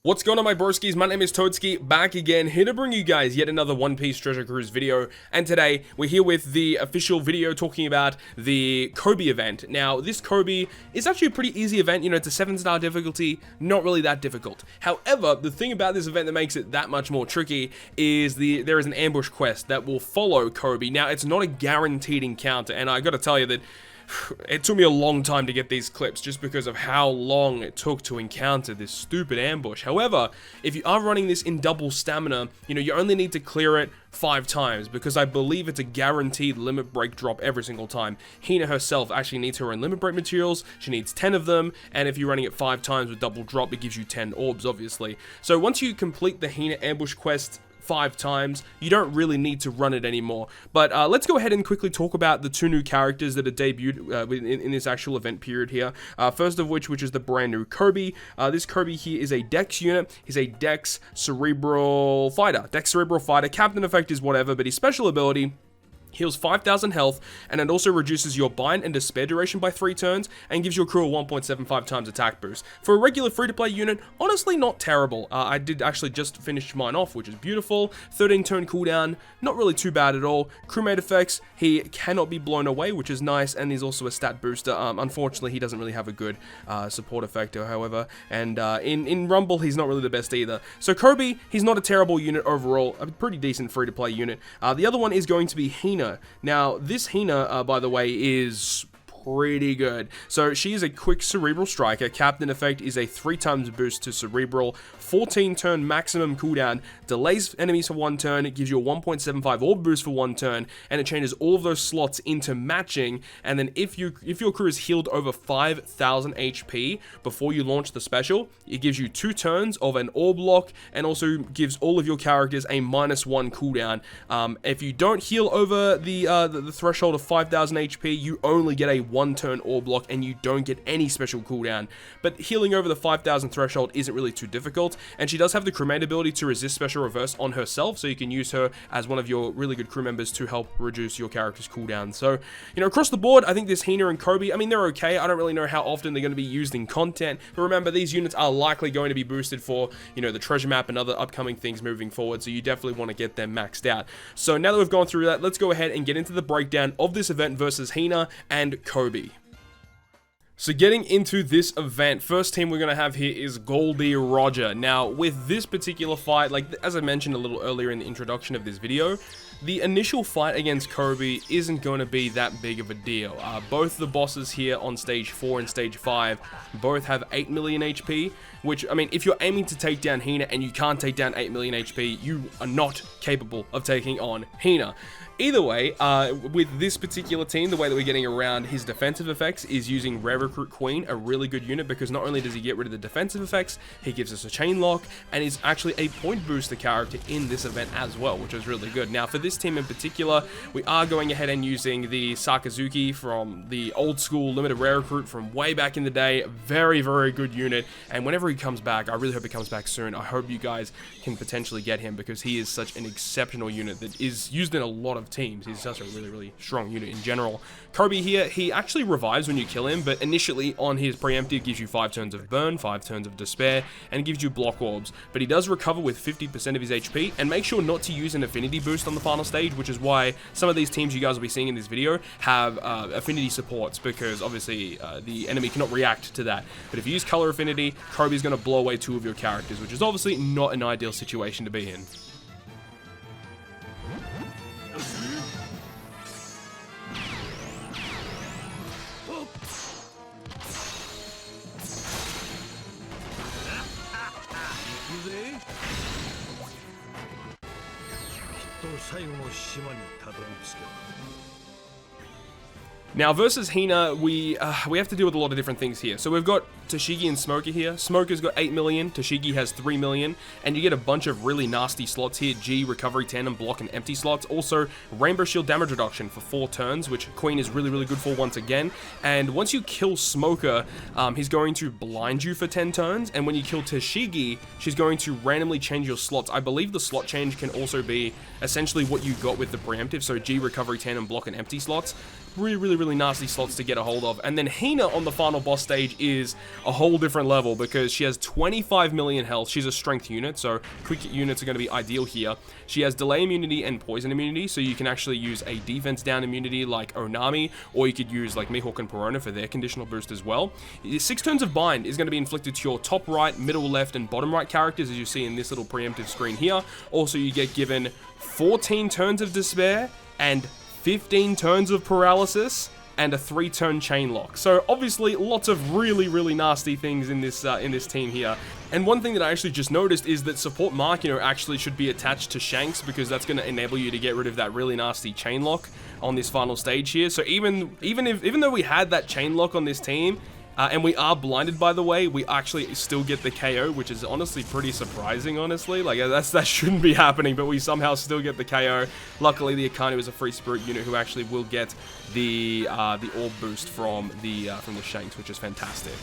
What's going on, my broskiis? My name is Toadskii, back again, here to bring you guys yet another One Piece Treasure Cruise video. And today, we're here with the official video talking about the Coby event. Now, this Coby is actually a pretty easy event. You know, it's a 7-star difficulty, not really that difficult. However, the thing about this event that makes it that much more tricky is there is an ambush quest that will follow Coby. Now, it's not a guaranteed encounter, and I gotta tell you that it took me a long time to get these clips just because of how long it took to encounter this stupid ambush. However, if you are running this in double stamina, you know, you only need to clear it 5 times because I believe it's a guaranteed limit break drop every single time. Hina herself actually needs her own limit break materials. She needs 10 of them, and if you're running it 5 times with double drop, it gives you 10 orbs, obviously. So once you complete the Hina ambush quest 5 times, you don't really need to run it anymore. But let's go ahead and quickly talk about the 2 new characters that are debuted in this actual event period here. First of which is the brand new Coby. This Coby here is a Dex unit. He's a Dex Cerebral Fighter. Dex Cerebral Fighter. Captain effect is whatever, but his special ability heals 5,000 health, and it also reduces your bind and despair duration by 3 turns, and gives your crew a 1.75 times attack boost. For a regular free-to-play unit, honestly not terrible. I did actually just finish mine off, which is beautiful. 13 turn cooldown, not really too bad at all. Crewmate effects, he cannot be blown away, which is nice, and he's also a stat booster. Unfortunately, he doesn't really have a good support effect, however, and in Rumble, he's not really the best either. So Coby, he's not a terrible unit overall, a pretty decent free-to-play unit. The other one is going to be Hina. Now, this Hina, by the way, is pretty good. So she is a quick cerebral striker. Captain effect is a 3 times boost to cerebral, 14 turn maximum cooldown, delays enemies for 1 turn, it gives you a 1.75 orb boost for 1 turn, and it changes all of those slots into matching. And then if your crew is healed over 5,000 HP before you launch the special, it gives you 2 turns of an orb lock, and also gives all of your characters a -1 cooldown. If you don't heal over the threshold of 5,000 HP, you only get a 1 turn orb block, and you don't get any special cooldown. But healing over the 5,000 threshold isn't really too difficult, and she does have the crewmate ability to resist special reverse on herself, so you can use her as one of your really good crew members to help reduce your character's cooldown. So, you know, across the board, I think this Hina and Coby, I mean, they're okay. I don't really know how often they're going to be used in content, but remember, these units are likely going to be boosted for, you know, the treasure map and other upcoming things moving forward, so you definitely want to get them maxed out. So now that we've gone through that, let's go ahead and get into the breakdown of this event versus Hina and Coby. So getting into this event, first team we're going to have here is Goldie Roger. Now, with this particular fight, like as I mentioned a little earlier in the introduction of this video, the initial fight against Coby isn't going to be that big of a deal. Both the bosses here on stage 4 and stage 5 both have 8 million HP, which, I mean, if you're aiming to take down Hina and you can't take down 8 million HP, you are not capable of taking on Hina. Either way, with this particular team, the way that we're getting around his defensive effects is using Rare Recruit Queen, a really good unit, because not only does he get rid of the defensive effects, he gives us a chain lock, and is actually a point booster character in this event as well, which is really good. Now, for this team in particular, we are going ahead and using the Sakazuki from the old school limited Rare Recruit from way back in the day. Very, very good unit, and whenever he comes back, I really hope he comes back soon. I hope you guys can potentially get him, because he is such an exceptional unit that is used in a lot of teams. He's such a really, really strong unit in general. Coby here, he actually revives when you kill him, but initially on his preemptive gives you 5 turns of burn, 5 turns of despair, and gives you block orbs. But he does recover with 50% of his HP, and make sure not to use an affinity boost on the final stage, which is why some of these teams you guys will be seeing in this video have affinity supports, because obviously the enemy cannot react to that. But if you use color affinity, Coby's going to blow away 2 of your characters, which is obviously not an ideal situation to be in. Now, versus Hina, we have to deal with a lot of different things here. So we've got Toadskii and Smoker here. Smoker's got 8 million, Toadskii has 3 million, and you get a bunch of really nasty slots here. G, Recovery 10, and Block and Empty slots. Also, Rainbow Shield damage reduction for 4 turns, which Queen is really, really good for once again. And once you kill Smoker, he's going to blind you for 10 turns, and when you kill Toadskii, she's going to randomly change your slots. I believe the slot change can also be essentially what you got with the preemptive, so G, Recovery 10, and Block and Empty slots. Really, really, really nasty slots to get a hold of. And then Hina on the final boss stage is a whole different level because she has 25 million health. She's a strength unit, so quick units are going to be ideal here. She has delay immunity and poison immunity, so you can actually use a defense down immunity like Onami, or you could use like Mihawk and Perona for their conditional boost as well. 6 turns of bind is going to be inflicted to your top right, middle left, and bottom right characters, as you see in this little preemptive screen here. Also, you get given 14 turns of despair and 15 turns of paralysis and a 3-turn chain lock. So obviously lots of really nasty things in this team here. And one thing that I actually just noticed is that support Mark, actually should be attached to Shanks, because that's going to enable you to get rid of that really nasty chain lock on this final stage here. So even though we had that chain lock on this team, and we are blinded, by the way, we actually still get the KO, which is honestly pretty surprising, honestly. Like, that shouldn't be happening, but we somehow still get the KO. Luckily, the Akanu is a free spirit unit who actually will get the orb boost from the Shanks, which is fantastic.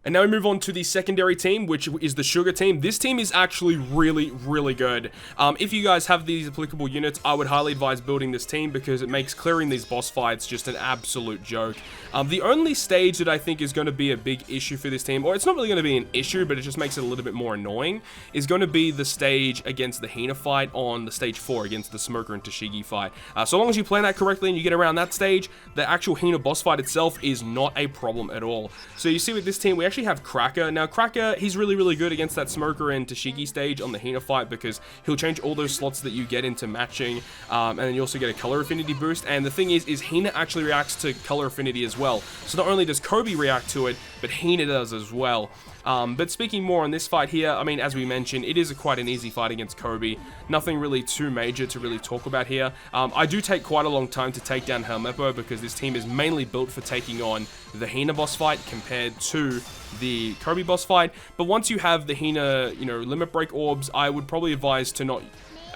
And now we move on to the secondary team, which is the Sugar team. This team is actually really good. If you guys have these applicable units, I would highly advise building this team because it makes clearing these boss fights just an absolute joke. The only stage that I think is going to be a big issue for this team, or it's not really going to be an issue, but it just makes it a little bit more annoying, is going to be the stage against the Hina fight on the stage 4 against the Smoker and Toshigi fight. So long as you plan that correctly and you get around that stage, the actual Hina boss fight itself is not a problem at all. So you see with this team, we actually have Cracker. Now Cracker, he's really good against that Smoker and Toshigi stage on the Hina fight because he'll change all those slots that you get into matching, and then you also get a color affinity boost. And the thing is Hina actually reacts to color affinity as well. So not only does Coby react to it, but Hina does as well. But speaking more on this fight here, I mean, as we mentioned, it is quite an easy fight against Coby. Nothing really too major to really talk about here. I do take quite a long time to take down Helmeppo because this team is mainly built for taking on the Hina boss fight compared to the Coby boss fight. But once you have the Hina, limit break orbs, I would probably advise to not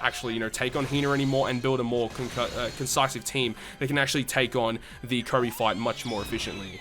actually, take on Hina anymore and build a more concisive team that can actually take on the Coby fight much more efficiently.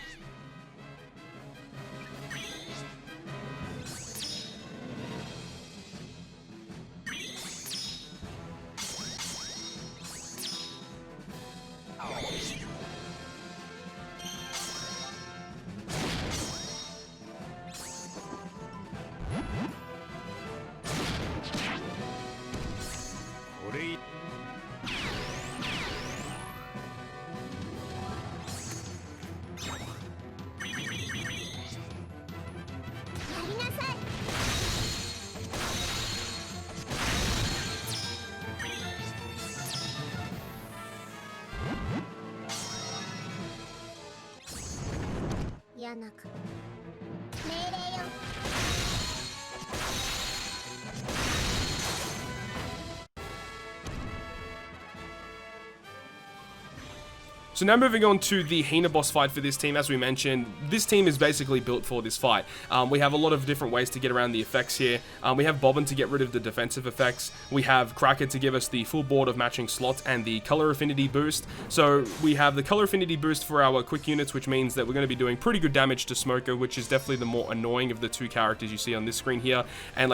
So now moving on to the Hina boss fight for this team. As we mentioned, this team is basically built for this fight. We have a lot of different ways to get around the effects here. We have Bobbin to get rid of the defensive effects. We have Cracker to give us the full board of matching slots and the color affinity boost. So we have the color affinity boost for our quick units, which means that we're going to be doing pretty good damage to Smoker, which is definitely the more annoying of the two characters you see on this screen here. And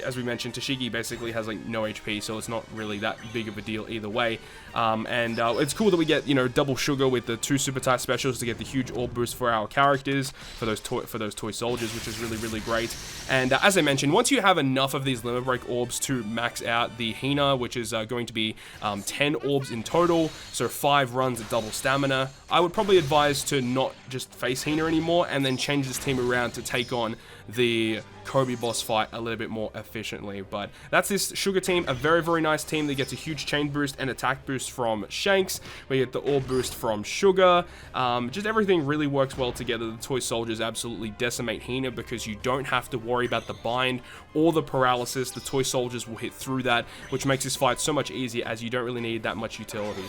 as we mentioned, Toshigi basically has no HP, so it's not really that big of a deal either way. It's cool that we get, double sugar with the 2 super tight specials to get the huge orb boost for our characters, for those toy soldiers, which is really great. And as I mentioned, once you have enough of these limit break orbs to max out the Hina, which is going to be 10 orbs in total, so 5 runs at double stamina, I would probably advise to not just face Hina anymore and then change this team around to take on the Coby boss fight a little bit more efficiently. But that's this Sugar team, a very nice team that gets a huge chain boost and attack boost from Shanks. We get the orb boost from Sugar. Just everything really works well together. The toy soldiers absolutely decimate Hina because you don't have to worry about the bind or the paralysis. The toy soldiers will hit through that, which makes this fight so much easier as you don't really need that much utility.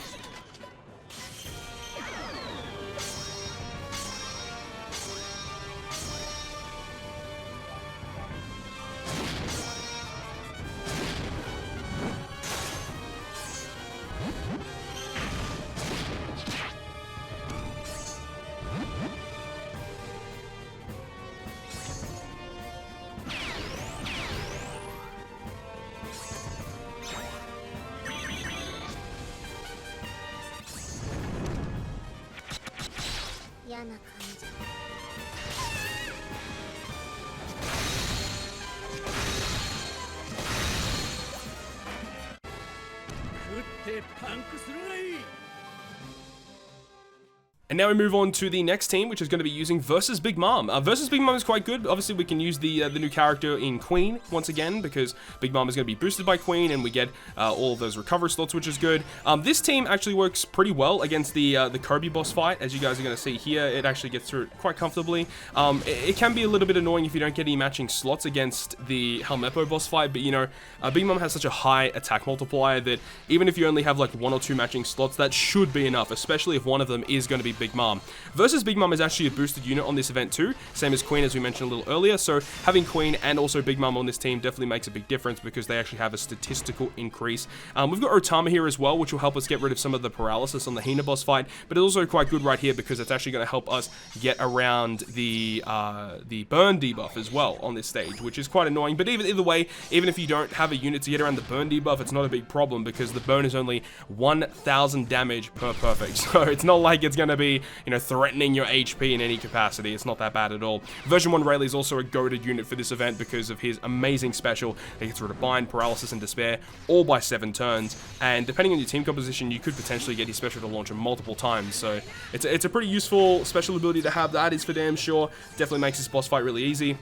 And now we move on to the next team, which is going to be using Versus Big Mom. Versus Big Mom is quite good. Obviously, we can use the new character in Queen once again, because Big Mom is going to be boosted by Queen, and we get all of those recovery slots, which is good. This team actually works pretty well against the Coby boss fight, as you guys are going to see here. It actually gets through it quite comfortably. It can be a little bit annoying if you don't get any matching slots against the Helmeppo boss fight, but you know, Big Mom has such a high attack multiplier that even if you only have like 1 or 2 matching slots, that should be enough, especially if one of them is going to be Big Mom. Versus Big Mom is actually a boosted unit on this event too, same as Queen, as we mentioned a little earlier, so having Queen and also Big Mom on this team definitely makes a big difference because they actually have a statistical increase. We've got Otama here as well, which will help us get rid of some of the paralysis on the Hina boss fight, but it's also quite good right here because it's actually going to help us get around the burn debuff as well on this stage, which is quite annoying, but either way, even if you don't have a unit to get around the burn debuff, it's not a big problem because the burn is only 1000 damage per perfect, so it's not like it's going to be, you know, threatening your HP in any capacity. It's not that bad at all. Version 1 Rayleigh is also a goated unit for this event because of his amazing special. He gets rid of Bind, Paralysis, and Despair, all by 7 turns, and depending on your team composition, you could potentially get his special to launch him multiple times, so it's a pretty useful special ability to have, that is for damn sure. Definitely makes this boss fight really easy.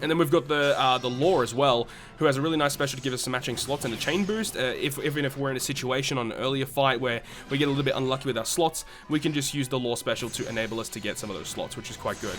And then we've got the Law as well, who has a really nice special to give us some matching slots and a chain boost. Even if we're in a situation on an earlier fight where we get a little bit unlucky with our slots, we can just use the Law special to enable us to get some of those slots, which is quite good.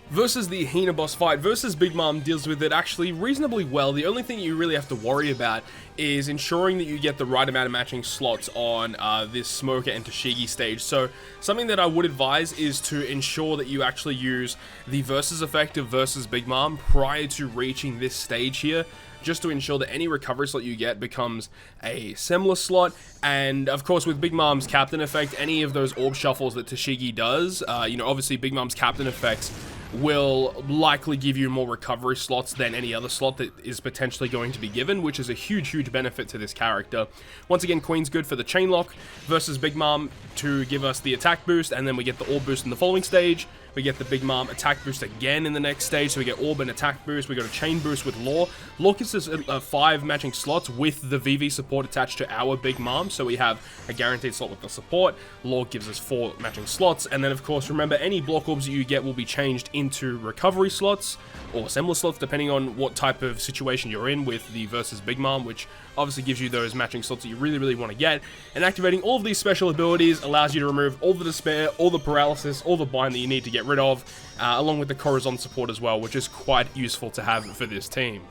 Versus the Hina boss fight, Versus Big Mom deals with it actually reasonably well. The only thing you really have to worry about is ensuring that you get the right amount of matching slots on this Smoker and Toadskii stage. So something that I would advise is to ensure that you actually use the Versus effect of Versus Big Mom prior to reaching this stage here, just to ensure that any recovery slot you get becomes a similar slot. And of course, with Big Mom's captain effect, any of those orb shuffles that Toadskii does, you know, obviously Big Mom's captain effects will likely give you more recovery slots than any other slot that is potentially going to be given, which is a huge benefit to this character. Once again, Queen's good for the chain lock, Versus Big Mom to give us the attack boost, and then we get the orb boost in the following stage. We get the Big Mom attack boost again in the next stage, so we get orb and attack boost. We got a chain boost with Law. Law gives us 5 matching slots with the VV support attached to our Big Mom, so we have a guaranteed slot with the support. Law gives us 4 matching slots, and then of course, remember, any block orbs that you get will be changed into recovery slots, or similar slots, depending on what type of situation you're in with the Versus Big Mom, which obviously gives you those matching slots that you really want to get. And activating all of these special abilities allows you to remove all the Despair, all the Paralysis, all the Bind that you need to get rid of, along with the Corazon support as well, which is quite useful to have for this team.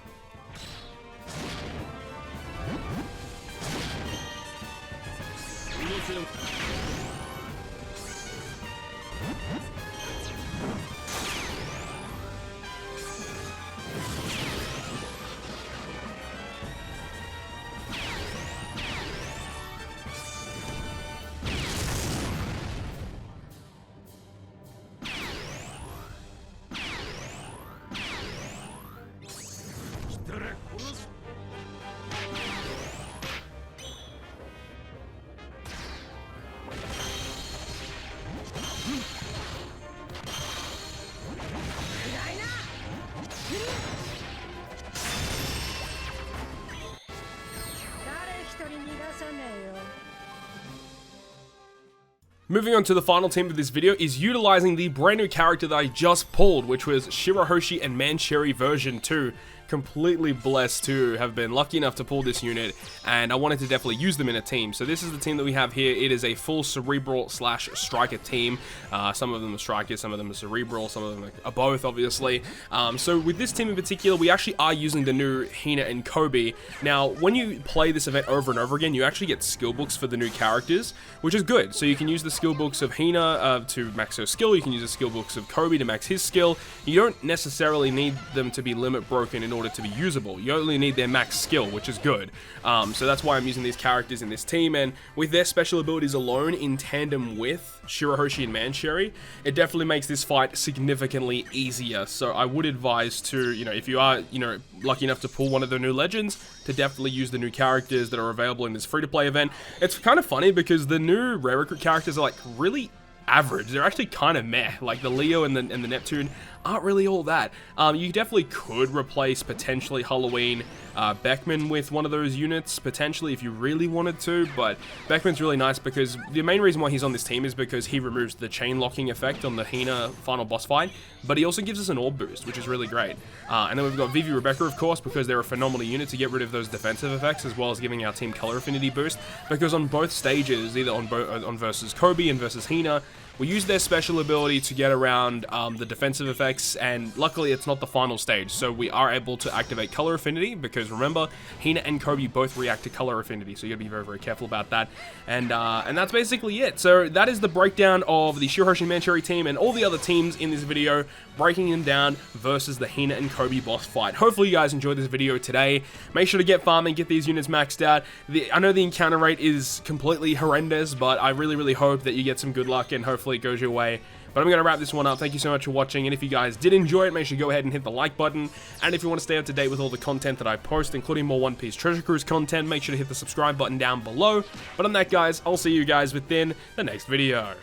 Moving on to the final team of this video is utilizing the brand new character that I just pulled, which was Shirahoshi and Mansherry version 2. Completely blessed to have been lucky enough to pull this unit, and I wanted to definitely use them in a team. So this is the team that we have here. It is a full cerebral slash striker team. Some of them are strikers, some of them are cerebral, some of them are both, obviously. So with this team in particular, we actually are using the new Hina and Coby. Now, when you play this event over and over again, you actually get skill books for the new characters, which is good. So you can use the skill books of Hina to max her skill. You can use the skill books of Coby to max his skill. You don't necessarily need them to be limit broken in order to be usable. You only need their max skill, which is good. So that's why I'm using these characters in this team, and with their special abilities alone in tandem with Shirahoshi and Mansherry, it definitely makes this fight significantly easier. So I would advise to, if you are, lucky enough to pull one of the new legends, to definitely use the new characters that are available in this free-to-play event. It's kind of funny because the new rare recruit characters are like really average. They're actually kind of meh. Like the Leo and the Neptune aren't really all that. You definitely could replace potentially Halloween Beckman with one of those units, potentially, if you really wanted to, but Beckman's really nice because the main reason why he's on this team is because he removes the chain locking effect on the Hina final boss fight, but he also gives us an orb boost, which is really great. And then we've got Vivi Rebecca, of course, because they're a phenomenal unit to get rid of those defensive effects, as well as giving our team color affinity boost, because on both stages, either on versus Coby and versus Hina, we use their special ability to get around the defensive effects, and luckily it's not the final stage, so we are able to activate color affinity, because remember, Hina and Coby both react to color affinity, so you gotta be very, very careful about that. And that's basically it. So that is the breakdown of the Shirahoshi Mansherry team and all the other teams in this video, breaking them down versus the Hina and Coby boss fight. Hopefully you guys enjoyed this video today. Make sure to get farming, get these units maxed out. I know the encounter rate is completely horrendous, but I really, really hope that you get some good luck and hopefully it goes your way. But I'm going to wrap this one up. Thank you so much for watching, and if you guys did enjoy it, make sure you go ahead and hit the like button. And if you want to stay up to date with all the content that I post, including more One Piece Treasure Cruise content, make sure to hit the subscribe button down below. But on that, guys, I'll see you guys within the next video.